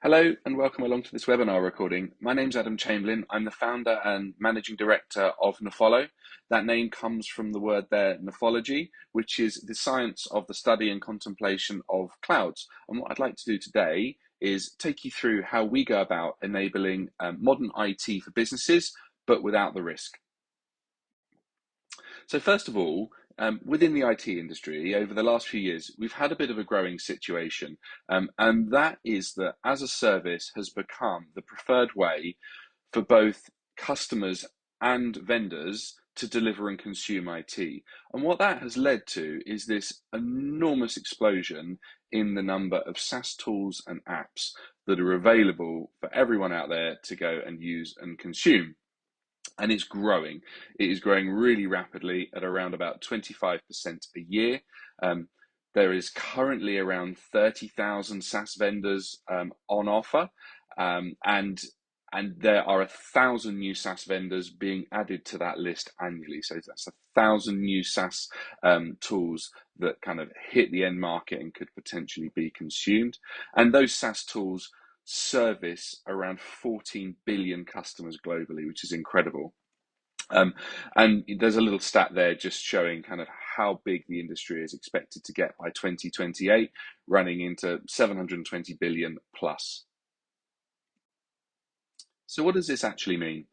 Hello and welcome along to this webinar recording. My name's Adam Chamberlain. I'm the founder and managing director of Nefolo. That name comes from the word there, nephology, which is the science of the study and contemplation of clouds. And what I'd like to do today is take you through how we go about enabling modern IT for businesses, but without the risk. So first of all, within the IT industry, over the last few years, we've had a bit of a growing situation, and that is that as a service has become the preferred way for both customers and vendors to deliver and consume IT. And what that has led to is this enormous explosion in the number of SaaS tools and apps that are available for everyone out there to go and use and consume. And it's growing. It is growing really rapidly at around about 25% a year. There is currently around 30,000 SaaS vendors on offer, and there are 1,000 new SaaS vendors being added to that list annually. So that's 1,000 new SaaS tools that kind of hit the end market and could potentially be consumed. And those SaaS tools service around 14 billion customers globally, which is incredible. And there's a little stat there just showing kind of how big the industry is expected to get by 2028, running into 720 billion plus. So what does this actually mean?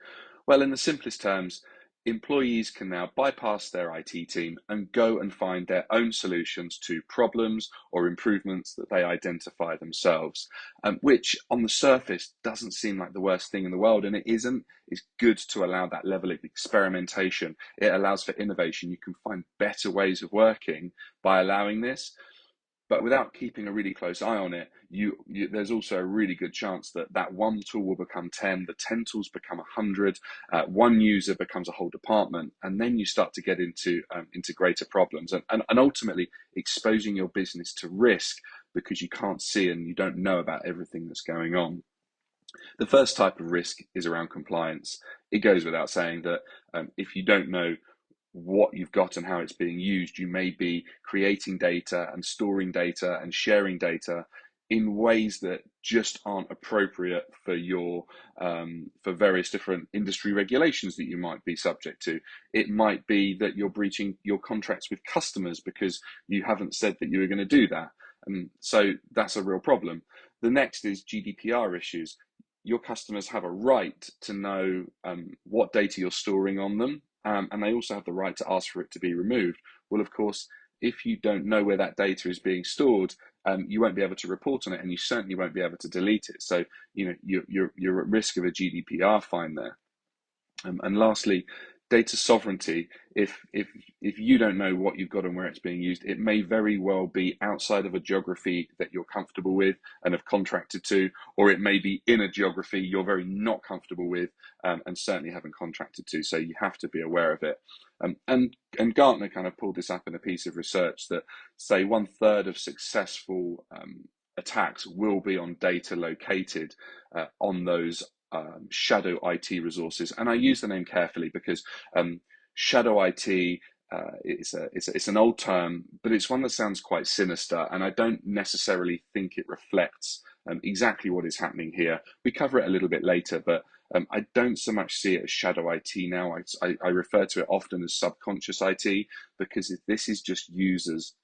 Well, in the simplest terms, employees can now bypass their IT team and go and find their own solutions to problems or improvements that they identify themselves, which on the surface doesn't seem like the worst thing in the world, and it isn't. It's good to allow that level of experimentation. It allows for innovation. You can find better ways of working by allowing this. But without keeping a really close eye on it, there's also a really good chance that that one tool will become 10, the 10 tools become 100, one user becomes a whole department, and then you start to get into greater problems and ultimately exposing your business to risk because you can't see and you don't know about everything that's going on. The first type of risk is around compliance. It goes without saying that if you don't know what you've got and how it's being used, you may be creating data and storing data and sharing data in ways that just aren't appropriate for your for various different industry regulations that you might be subject to. It might be that you're breaching your contracts with customers because you haven't said that you were going to do that, and so that's a real problem. The next is GDPR issues. Your customers have a right to know what data you're storing on them, and they also have the right to ask for it to be removed. Well, of course, if you don't know where that data is being stored, you won't be able to report on it, and you certainly won't be able to delete it. So, you're at risk of a GDPR fine there. And lastly, data sovereignty. If you don't know what you've got and where it's being used, it may very well be outside of a geography that you're comfortable with and have contracted to, or it may be in a geography you're very not comfortable with and certainly haven't contracted to. So you have to be aware of it. And Gartner kind of pulled this up in a piece of research that say 1/3 of successful attacks will be on data located on those shadow IT resources. And I use the name carefully because shadow IT it's an old term, but it's one that sounds quite sinister, and I don't necessarily think it reflects exactly what is happening here. We cover it a little bit later, but I don't so much see it as shadow IT now. I refer to it often as subconscious IT because this is just users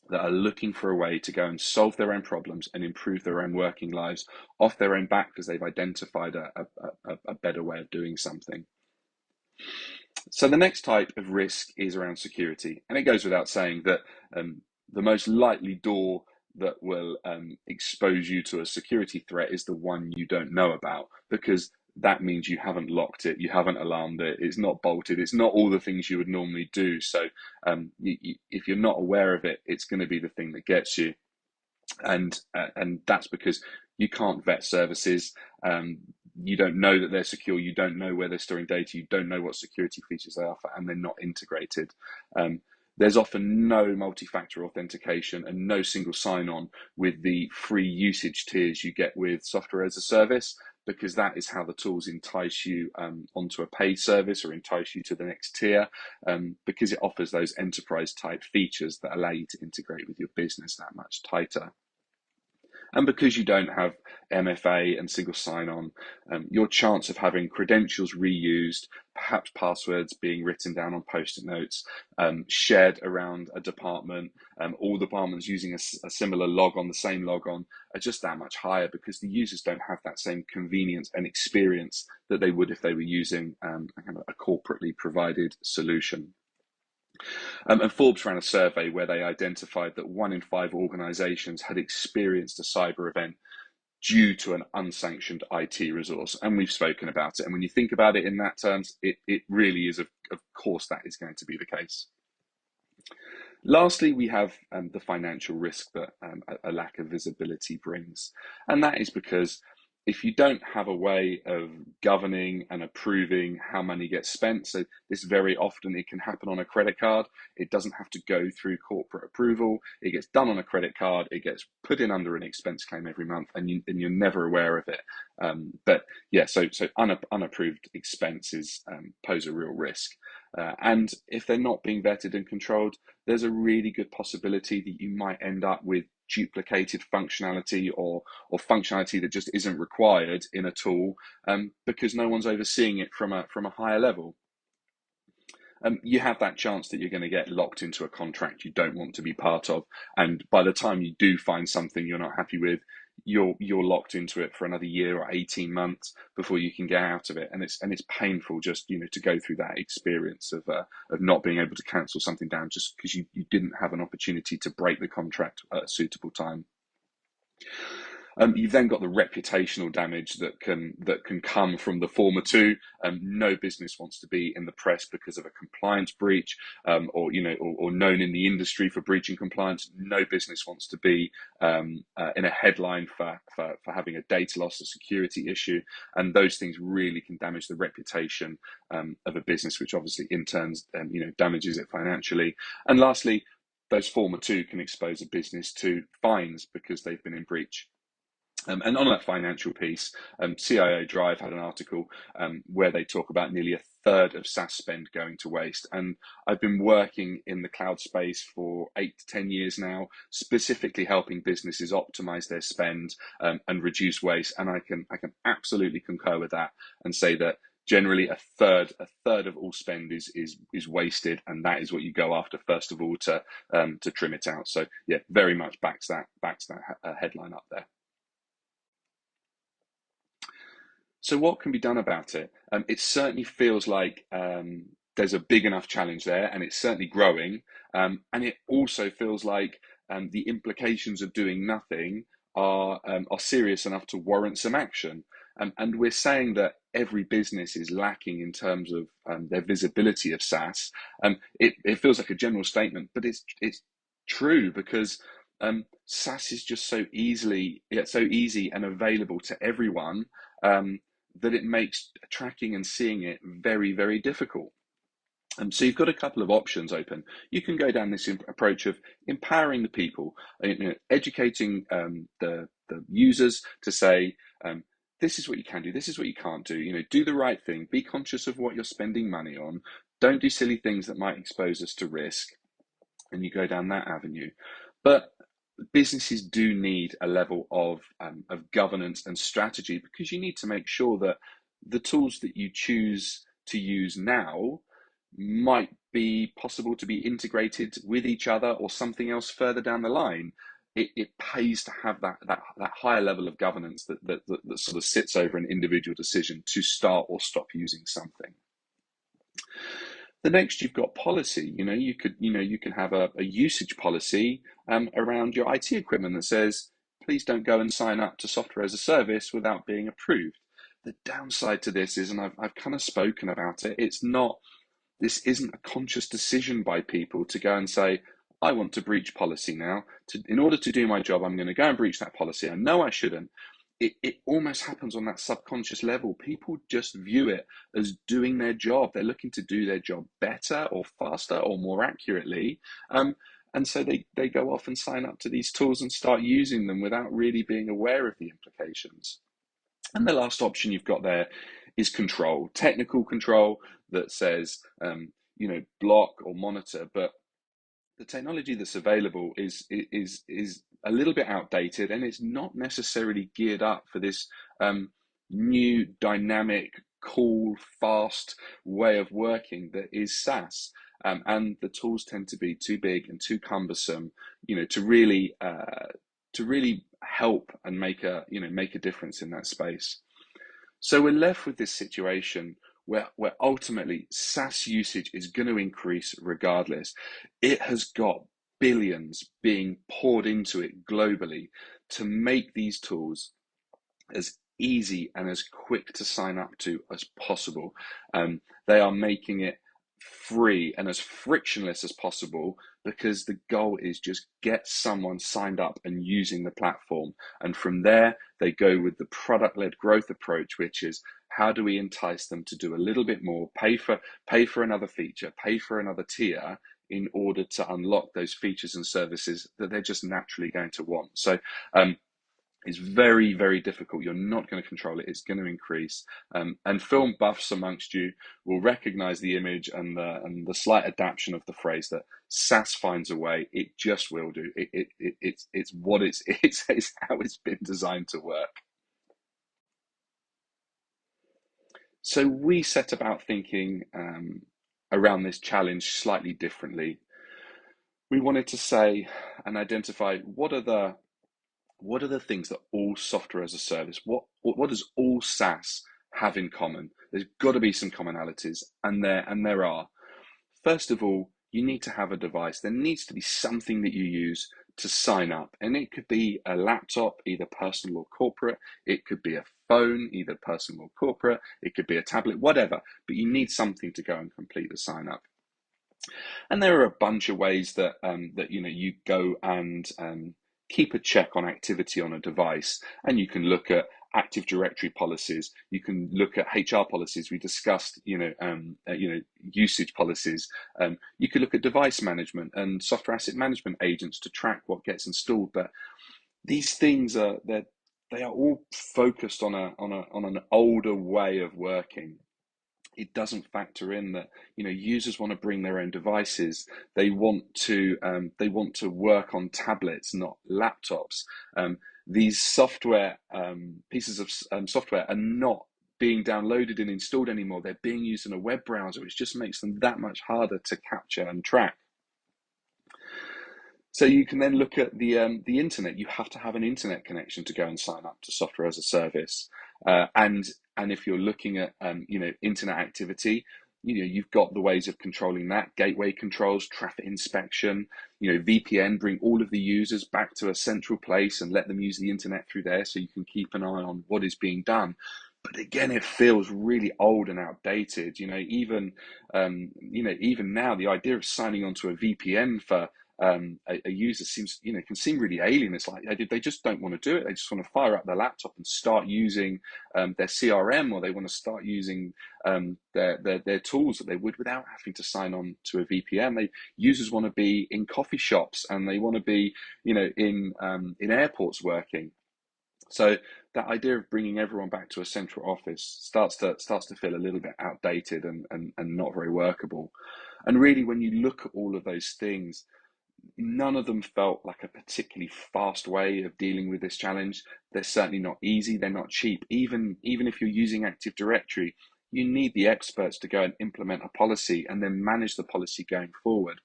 that are looking for a way to go and solve their own problems and improve their own working lives off their own back because they've identified a better way of doing something. So the next type of risk is around security, and it goes without saying that the most likely door that will expose you to a security threat is the one you don't know about, because that means you haven't locked it, you haven't alarmed it, it's not bolted, it's not all the things you would normally do. So if you're not aware of it, it's going to be the thing that gets you. And that's because you can't vet services. You don't know that they're secure. You don't know where they're storing data. You don't know what security features they offer, and they're not integrated. There's often no multi-factor authentication and no single sign-on with the free usage tiers you get with software as a service, because that is how the tools entice you onto a paid service or entice you to the next tier, because it offers those enterprise type features that allow you to integrate with your business that much tighter. And because you don't have MFA and single sign-on, your chance of having credentials reused, perhaps passwords being written down on post-it notes, shared around a department, all departments using a similar log-on, the same log-on, are just that much higher because the users don't have that same convenience and experience that they would if they were using a corporately provided solution. And Forbes ran a survey where they identified that 1 in 5 organizations had experienced a cyber event due to an unsanctioned IT resource. And we've spoken about it. And when you think about it in that terms, it really is, of course, that is going to be the case. Lastly, we have the financial risk that a lack of visibility brings. And that is because if you don't have a way of governing and approving how money gets spent, so this very often it can happen on a credit card, it doesn't have to go through corporate approval, it gets done on a credit card, it gets put in under an expense claim every month, and you're never aware of it. But yeah, so unapproved expenses pose a real risk. And if they're not being vetted and controlled, there's a really good possibility that you might end up with duplicated functionality or functionality that just isn't required in a tool because no one's overseeing it from a higher level. You have that chance that you're going to get locked into a contract you don't want to be part of, and by the time you do find something you're not happy with, you're locked into it for another year or 18 months before you can get out of it, and it's painful just to go through that experience of not being able to cancel something down just because you didn't have an opportunity to break the contract at a suitable time. You've then got the reputational damage that can come from the former two. No business wants to be in the press because of a compliance breach, or known in the industry for breaching compliance. No business wants to be in a headline for having a data loss, a security issue, and those things really can damage the reputation of a business, which obviously in turn damages it financially. And lastly, those former two can expose a business to fines because they've been in breach. And on that financial piece, CIO Drive had an article where they talk about nearly a third of SaaS spend going to waste. And I've been working in the cloud space for 8 to 10 years now, specifically helping businesses optimize their spend and reduce waste. And I can absolutely concur with that and say that generally a third of all spend is wasted, and that is what you go after first of all to trim it out. So yeah, very much backs that headline up there. So what can be done about it? It certainly feels like there's a big enough challenge there, and it's certainly growing. And it also feels like the implications of doing nothing are serious enough to warrant some action. And we're saying that every business is lacking in terms of their visibility of SaaS. It feels like a general statement, but it's true because SaaS is just so easy and available to everyone. That it makes tracking and seeing it very, very difficult. So you've got a couple of options open. You can go down this approach of empowering the people, educating the users to say, this is what you can do, this is what you can't do. Do the right thing, be conscious of what you're spending money on, don't do silly things that might expose us to risk, and you go down that avenue. But businesses do need a level of governance and strategy, because you need to make sure that the tools that you choose to use now might be possible to be integrated with each other or something else further down the line. It pays to have that higher level of governance that sort of sits over an individual decision to start or stop using something. The next, you've got policy. You can have a usage policy around your IT equipment that says, please don't go and sign up to software as a service without being approved. The downside to this is, and I've kind of spoken about it, this isn't a conscious decision by people to go and say, I want to breach policy now. In order to do my job, I'm going to go and breach that policy. I know I shouldn't. It almost happens on that subconscious level. People just view it as doing their job. They're looking to do their job better or faster or more accurately. And so they go off and sign up to these tools and start using them without really being aware of the implications. And the last option you've got there is control, technical control that says, block or monitor. But the technology that's available is a little bit outdated, and it's not necessarily geared up for this new, dynamic, cool, fast way of working that is SaaS. And the tools tend to be too big and too cumbersome, to really help and make a difference in that space. So we're left with this situation where ultimately SaaS usage is going to increase regardless. It has got billions being poured into it globally to make these tools as easy and as quick to sign up to as possible. They are making it free and as frictionless as possible, because the goal is just get someone signed up and using the platform. And from there, they go with the product-led growth approach, which is how do we entice them to do a little bit more, pay for another feature, pay for another tier, in order to unlock those features and services that they're just naturally going to want. So it's very, very difficult. You're not going to control it. It's going to increase. And film buffs amongst you will recognize the image and the slight adaptation of the phrase that SaaS finds a way. It just will do. It's what it's how it's been designed to work. So we set about thinking around this challenge slightly differently. We wanted to say and identify what are the things that all software as a service, what does all SaaS have in common? There's got to be some commonalities, and there are. First of all, you need to have a device. There needs to be something that you use to sign up, and it could be a laptop, either personal or corporate. It could be a phone, either personal or corporate. It could be a tablet, whatever. But you need something to go and complete the sign up. And there are a bunch of ways that you go and keep a check on activity on a device, and you can look at Active Directory policies. You can look at HR policies. We discussed usage policies. You could look at device management and software asset management agents to track what gets installed. But these things they are all focused on an older way of working. It doesn't factor in that users want to bring their own devices. They want to work on tablets, not laptops. These software pieces of software are not being downloaded and installed anymore. They're being used in a web browser, which just makes them that much harder to capture and track. So you can then look at the internet. You have to have an internet connection to go and sign up to software as a service. And if you're looking at internet activity, you've got the ways of controlling that: gateway controls, traffic inspection. VPN, bring all of the users back to a central place and let them use the internet through there, so you can keep an eye on what is being done. But again, it feels really old and outdated. Even now, the idea of signing onto a VPN for a user can seem really alien. It's like they just don't want to do it. They just want to fire up their laptop and start using their CRM, or they want to start using their tools that they would without having to sign on to a VPN. Users want to be in coffee shops, and they want to be in airports working. So that idea of bringing everyone back to a central office starts to feel a little bit outdated and not very workable. And really, when you look at all of those things, none of them felt like a particularly fast way of dealing with this challenge. They're certainly not easy. They're not cheap. Even if you're using Active Directory, you need the experts to go and implement a policy and then manage the policy going forward.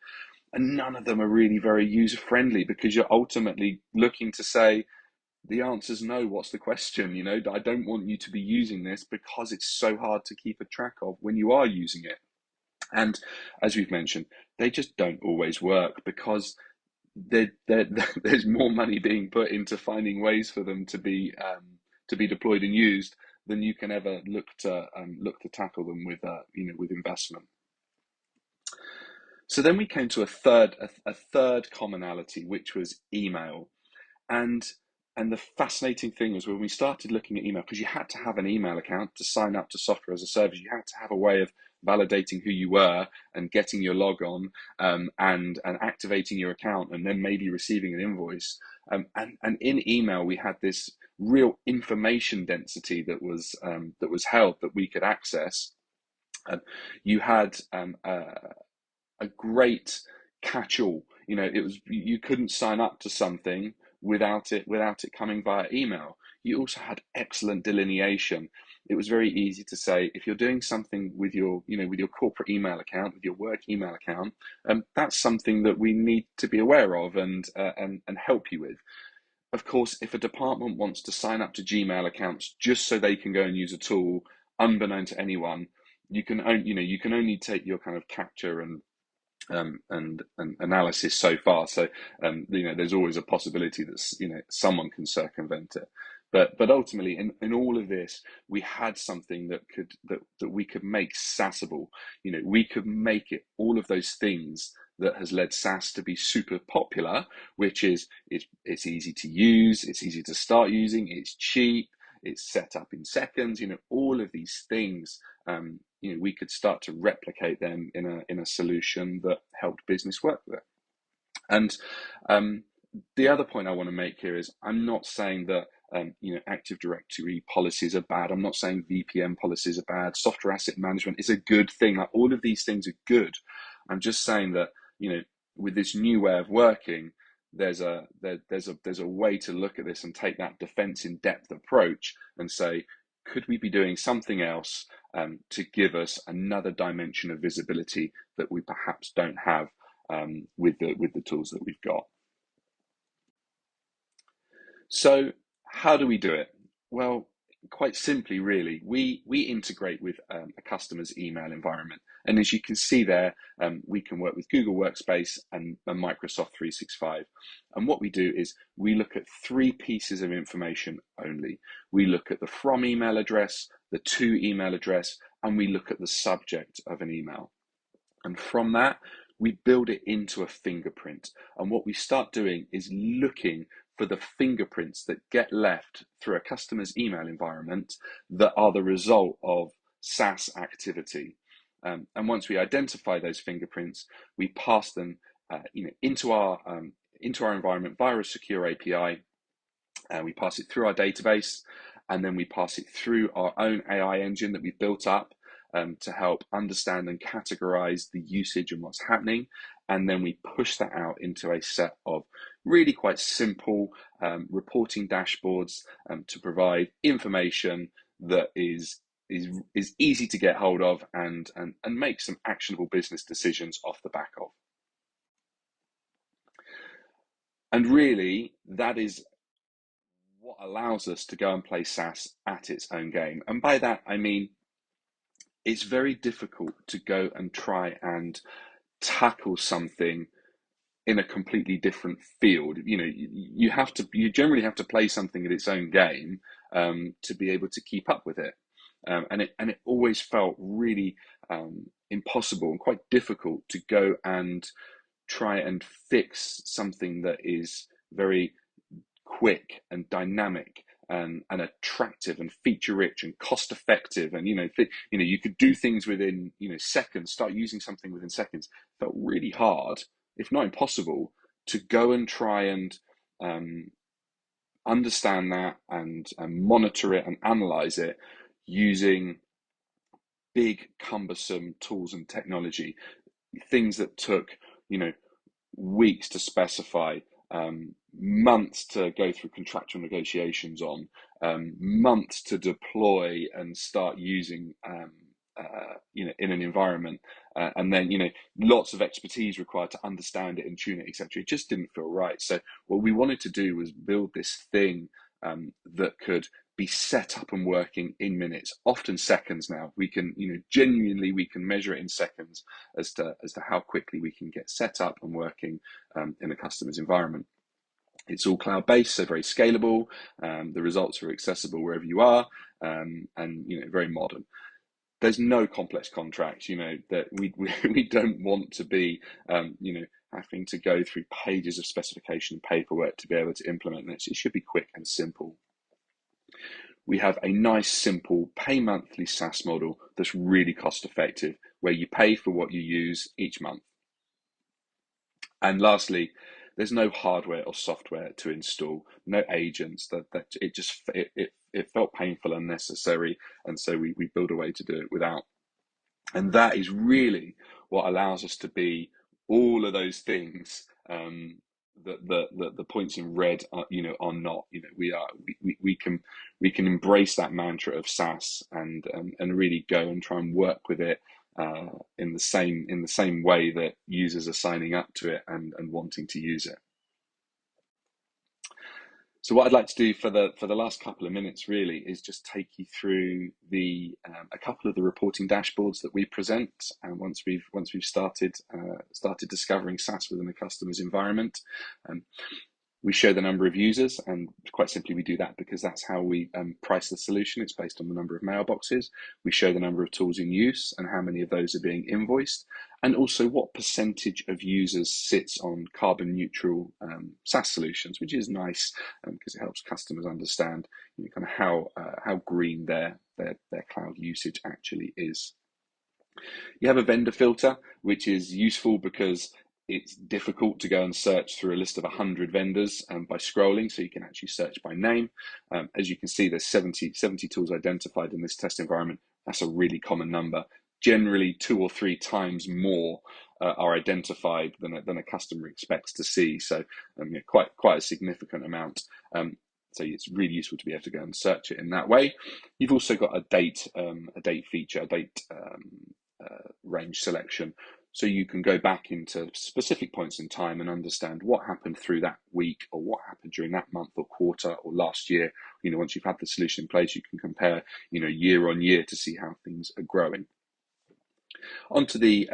And none of them are really very user friendly, because you're ultimately looking to say, the answer's no. What's the question? I don't want you to be using this, because it's so hard to keep a track of when you are using it. And as we've mentioned, they just don't always work, because there's more money being put into finding ways for them to be deployed and used than you can ever look to tackle them with investment. So then we came to a third commonality, which was email. And the fascinating thing was, when we started looking at email, because you had to have an email account to sign up to software as a service, you had to have a way of validating who you were and getting your log on, and activating your account, and then maybe receiving an invoice. And in email, we had this real information density that was held, that we could access. You had a great catch-all. You couldn't sign up to something without it coming via email. You also had excellent delineation. It was very easy to say if you're doing something with your, with your corporate email account, with your work email account, that's something that we need to be aware of and help you with. Of course, if a department wants to sign up to Gmail accounts just so they can go and use a tool, unbeknown to anyone, you can only take your kind of capture and analysis so far. So there's always a possibility that someone can circumvent it. But ultimately, in all of this, we had something that we could make SaaSable. We could make it all of those things that has led SaaS to be super popular, which is it's easy to use, it's easy to start using, it's cheap, it's set up in seconds. All of these things. We could start to replicate them in a solution that helped business work with it. And the other point I want to make here is I'm not saying that Active Directory policies are bad. I'm not saying VPN policies are bad. Software asset management is a good thing. Like, all of these things are good. I'm just saying that with this new way of working, there's a way to look at this and take that defense in depth approach and say, could we be doing something else to give us another dimension of visibility that we perhaps don't have with the tools that we've got? So how do we do it? Well, quite simply, really, we integrate with a customer's email environment. And as you can see there, we can work with Google Workspace and Microsoft 365. And what we do is we look at three pieces of information only. We look at the from email address, the to email address, and we look at the subject of an email. And from that, we build it into a fingerprint. And what we start doing is looking for the fingerprints that get left through a customer's email environment that are the result of SaaS activity. And once we identify those fingerprints, we pass them into our environment via a secure API. We pass it through our database, and then we pass it through our own AI engine that we've built up to help understand and categorize the usage and what's happening. And then we push that out into a set of really quite simple reporting dashboards to provide information that is easy to get hold of and make some actionable business decisions off the back of. And really, that is what allows us to go and play SaaS at its own game. And by that, I mean, it's very difficult to go and try and tackle something in a completely different field. You generally have to play something at its own game to be able to keep up with it. And it always felt really impossible and quite difficult to go and try and fix something that is very quick and dynamic and attractive and feature rich and cost effective, and you could do things within seconds, start using something within seconds. It felt really hard, if not impossible, to go and try and understand that and monitor it and analyze it using big cumbersome tools and technology, things that took weeks to specify, months to go through contractual negotiations on, months to deploy and start using, in an environment, and then lots of expertise required to understand it and tune it, etc. It just didn't feel right. So what we wanted to do was build this thing that could be set up and working in minutes, often seconds. Now we can, genuinely, we can measure it in seconds as to how quickly we can get set up and working in a customer's environment. It's all cloud-based, so very scalable. The results are accessible wherever you are, and very modern. There's no complex contracts. That we don't want to be, having to go through pages of specification and paperwork to be able to implement this. It should be quick and simple. We have a nice, simple pay monthly SaaS model that's really cost effective, where you pay for what you use each month. And lastly, there's no hardware or software to install, no agents. That it felt painful and unnecessary, and so we build a way to do it without. And that is really what allows us to be all of those things the points in red are, are not. We can embrace that mantra of SaaS and really go and try and work with it in the same way that users are signing up to it and wanting to use it. So what I'd like to do for the last couple of minutes really is just take you through a couple of the reporting dashboards that we present, and once we've started discovering SaaS within the customer's environment. We show the number of users, and quite simply we do that because that's how we price the solution. It's based on the number of mailboxes. We show the number of tools in use and how many of those are being invoiced, and also what percentage of users sits on carbon neutral SaaS solutions, which is nice because it helps customers understand kind of how green their cloud usage actually is. You have a vendor filter, which is useful because it's difficult to go and search through a list of 100 vendors by scrolling, so you can actually search by name. As you can see, there's 70 tools identified in this test environment. That's a really common number. Generally, 2 or 3 times more are identified than a customer expects to see. So quite a significant amount. So it's really useful to be able to go and search it in that way. You've also got a date feature, a date range selection. So you can go back into specific points in time and understand what happened through that week or what happened during that month or quarter or last year. Once you've had the solution in place, you can compare, year on year to see how things are growing. Onto the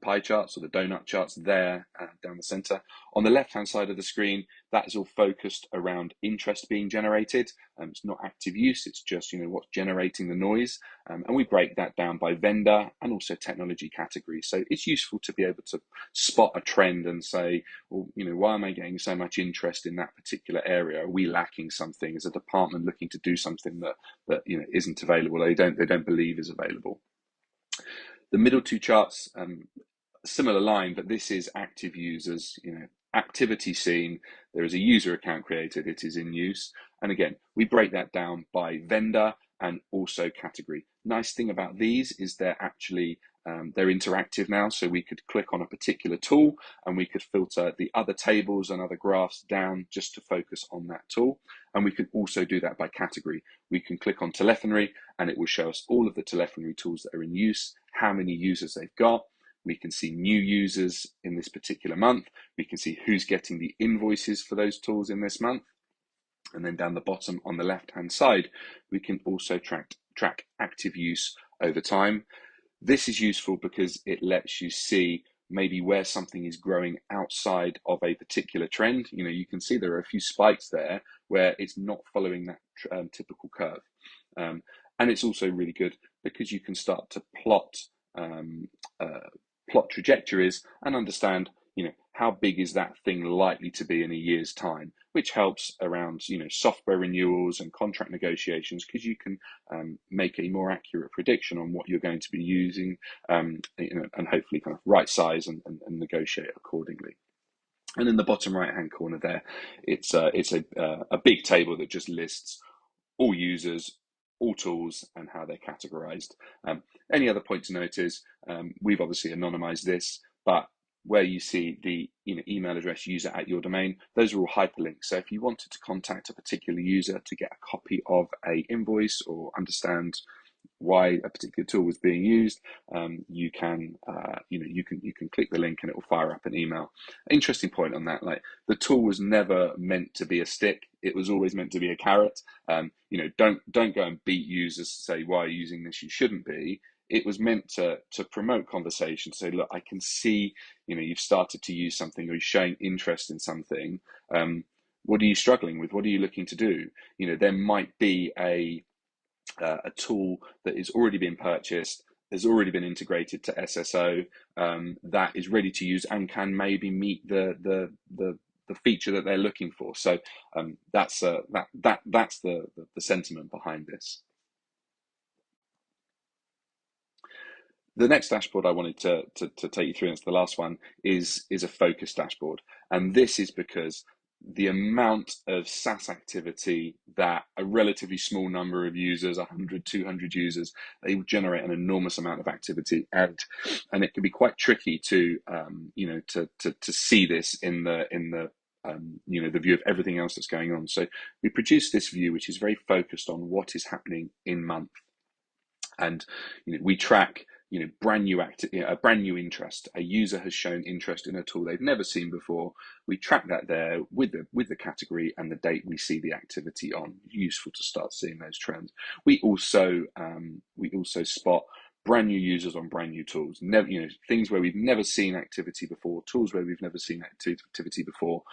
pie charts or the donut charts there down the center. On the left-hand side of the screen, that is all focused around interest being generated. It's not active use, it's just what's generating the noise. And we break that down by vendor and also technology category. So it's useful to be able to spot a trend and say, well, why am I getting so much interest in that particular area? Are we lacking something? Is a department looking to do something that isn't available? They don't believe is available. The middle 2 charts, similar line, but this is active users, activity seen. There is a user account created, it is in use. And again, we break that down by vendor and also category. Nice thing about these is they're actually they're interactive now, so we could click on a particular tool and we could filter the other tables and other graphs down just to focus on that tool. And we could also do that by category. We can click on telephony and it will show us all of the telephony tools that are in use, how many users they've got. We can see new users in this particular month. We can see who's getting the invoices for those tools in this month. And then down the bottom on the left-hand side, we can also track active use over time. This is useful because it lets you see maybe where something is growing outside of a particular trend. You can see there are a few spikes there where it's not following that typical curve. And it's also really good because you can start to plot trajectories and understand, how big is that thing likely to be in a year's time, which helps around, software renewals and contract negotiations, because you can make a more accurate prediction on what you're going to be using, and hopefully kind of right size and negotiate accordingly. And in the bottom right hand corner there, it's a big table that just lists all users, all tools, and how they're categorized. Any other point to note is we've obviously anonymized this, but where you see the email address user at your domain, those are all hyperlinks. So if you wanted to contact a particular user to get a copy of a invoice or understand why a particular tool was being used, you can click the link and it will fire up an email. Interesting point on that, like the tool was never meant to be a stick, it was always meant to be a carrot. Don't go and beat users to say, why are you using this, you shouldn't be. It was meant to promote conversation, to say, look, I can see you've started to use something or you're showing interest in something. What are you struggling with? What are you looking to do? There might be a tool that is already been purchased, has already been integrated to SSO, that is ready to use and can maybe meet the feature that they're looking for. So that's the sentiment behind this. The next dashboard I wanted to take you through, and it's the last one, is a focus dashboard. And this is because the amount of SaaS activity that a relatively small number of users, 100, 200 users, they will generate an enormous amount of activity, and it can be quite tricky to see this in the the view of everything else that's going on. So we produce this view, which is very focused on what is happening in month. And we track brand new a brand new interest. A user has shown interest in a tool they've never seen before. We track that there with the category and the date we see the activity on. Useful to start seeing those trends. We also spot brand new users on brand new tools. Never, things where we've never seen activity before, tools where we've never seen activity before.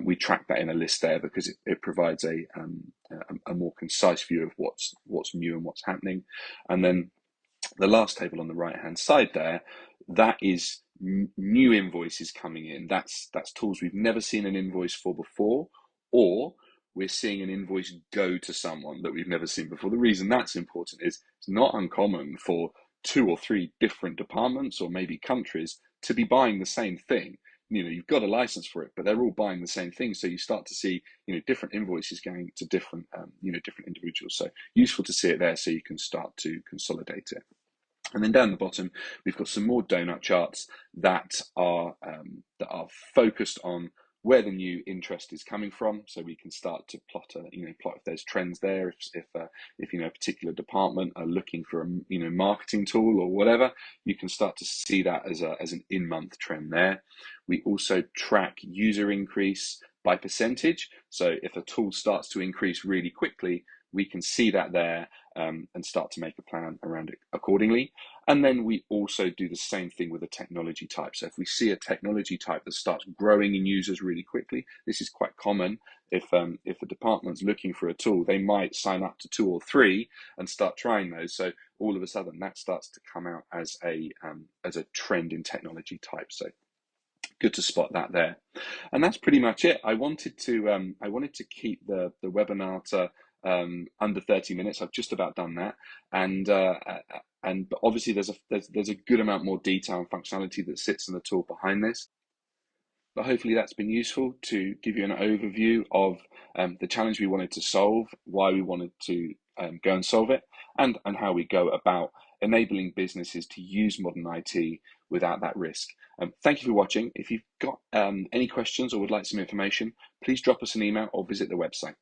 We track that in a list there because it provides a more concise view of what's new and what's happening. And then the last table on the right hand side there, that is new invoices coming in. That's tools we've never seen an invoice for before, or we're seeing an invoice go to someone that we've never seen before. The reason that's important is it's not uncommon for 2 or 3 different departments or maybe countries to be buying the same thing. You've got a license for it, but they're all buying the same thing. So you start to see, different invoices going to different individuals. So useful to see it there so you can start to consolidate it. And then down the bottom, we've got some more donut charts that are focused on where the new interest is coming from, so we can start to plot if there's trends there. If a particular department are looking for a marketing tool or whatever, you can start to see that as an in-month trend there. We also track user increase by percentage. So if a tool starts to increase really quickly, we can see that there and start to make a plan around it accordingly. And then we also do the same thing with a technology type. So if we see a technology type that starts growing in users really quickly, this is quite common. If a department's looking for a tool, they might sign up to 2 or 3 and start trying those. So all of a sudden that starts to come out as a trend in technology type. So good to spot that there. And that's pretty much it. I wanted to keep the webinar to under 30 minutes. I've just about done that, but obviously there's a good amount more detail and functionality that sits in the tool behind this. But hopefully that's been useful to give you an overview of the challenge we wanted to solve, why we wanted to go and solve it, and how we go about enabling businesses to use modern IT without that risk. Thank you for watching. If you've got any questions or would like some information, please drop us an email or visit the website.